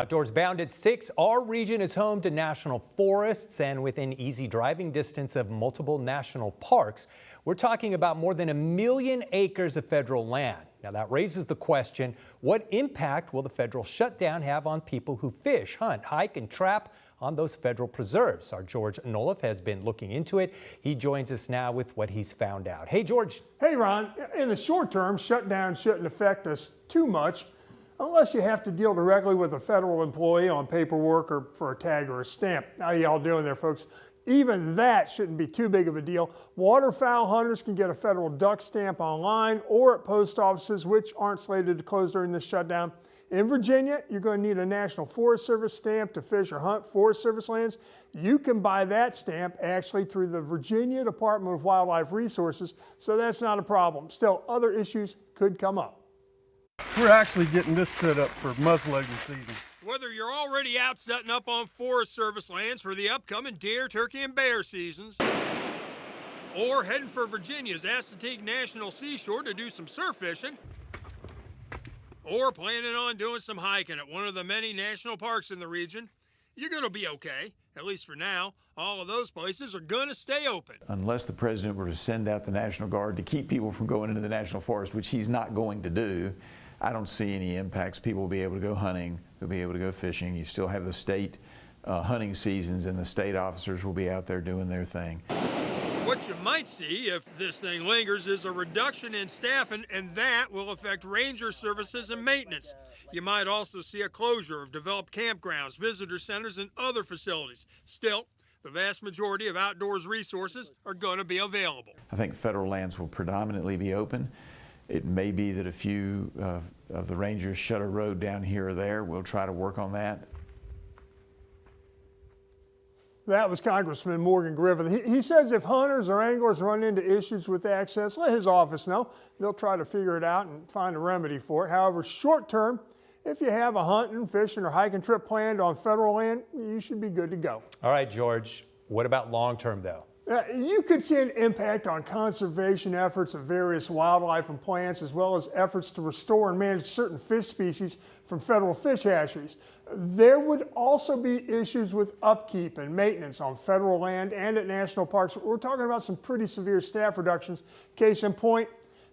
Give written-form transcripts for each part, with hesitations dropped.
Outdoors Bound at 6, our region is home to national forests and within easy driving distance of multiple national parks. We're talking about more than 1 million acres of federal land. Now that raises the question, what impact will the federal shutdown have on people who fish, hunt, hike, and trap on those federal preserves? Our George Noliff has been looking into it. He joins us now with what he's found out. Hey, George. Hey, Ron. In the short term, shutdown shouldn't affect us too much unless you have to deal directly with a federal employee on paperwork or for a tag or a stamp. How y'all doing there, folks? Even that shouldn't be too big of a deal. Waterfowl hunters can get a federal duck stamp online or at post offices, which aren't slated to close during this shutdown. In Virginia, you're going to need a National Forest Service stamp to fish or hunt Forest Service lands. You can buy that stamp actually through the Virginia Department of Wildlife Resources, so that's not a problem. Still, other issues could come up. We're actually getting this set up for muzzleloading season. Whether you're already out setting up on Forest Service lands for the upcoming deer, turkey, and bear seasons, or heading for Virginia's Assateague National Seashore to do some surf fishing, or planning on doing some hiking at one of the many national parks in the region, you're going to be okay. At least for now, all of those places are going to stay open. Unless the president were to send out the National Guard to keep people from going into the national forest, which he's not going to do, I don't see any impacts. People will be able to go hunting, they'll be able to go fishing. You still have the state hunting seasons, and the state officers will be out there doing their thing. What you might see if this thing lingers is a reduction in staffing, and that will affect ranger services and maintenance. You might also see a closure of developed campgrounds, visitor centers, and other facilities. Still, the vast majority of outdoors resources are going to be available. I think federal lands will predominantly be open. It may be that a few of the rangers shut a road down here or there. We'll try to work on that. That was Congressman Morgan Griffith. He says if hunters or anglers run into issues with access, let his office know. They'll try to figure it out and find a remedy for it. However, short term, if you have a hunting, fishing, or hiking trip planned on federal land, you should be good to go. All right, George. What about long term, though? You could see an impact on conservation efforts of various wildlife and plants, as well as efforts to restore and manage certain fish species from federal fish hatcheries. There would also be issues with upkeep and maintenance on federal land and at national parks. We're talking about some pretty severe staff reductions. Case in point,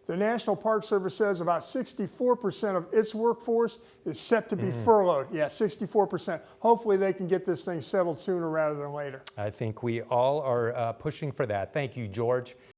the National Park Service says about 64% of its workforce is set to be furloughed. Yeah, 64%. Hopefully they can get this thing settled sooner rather than later. I think we all are pushing for that. Thank you, George.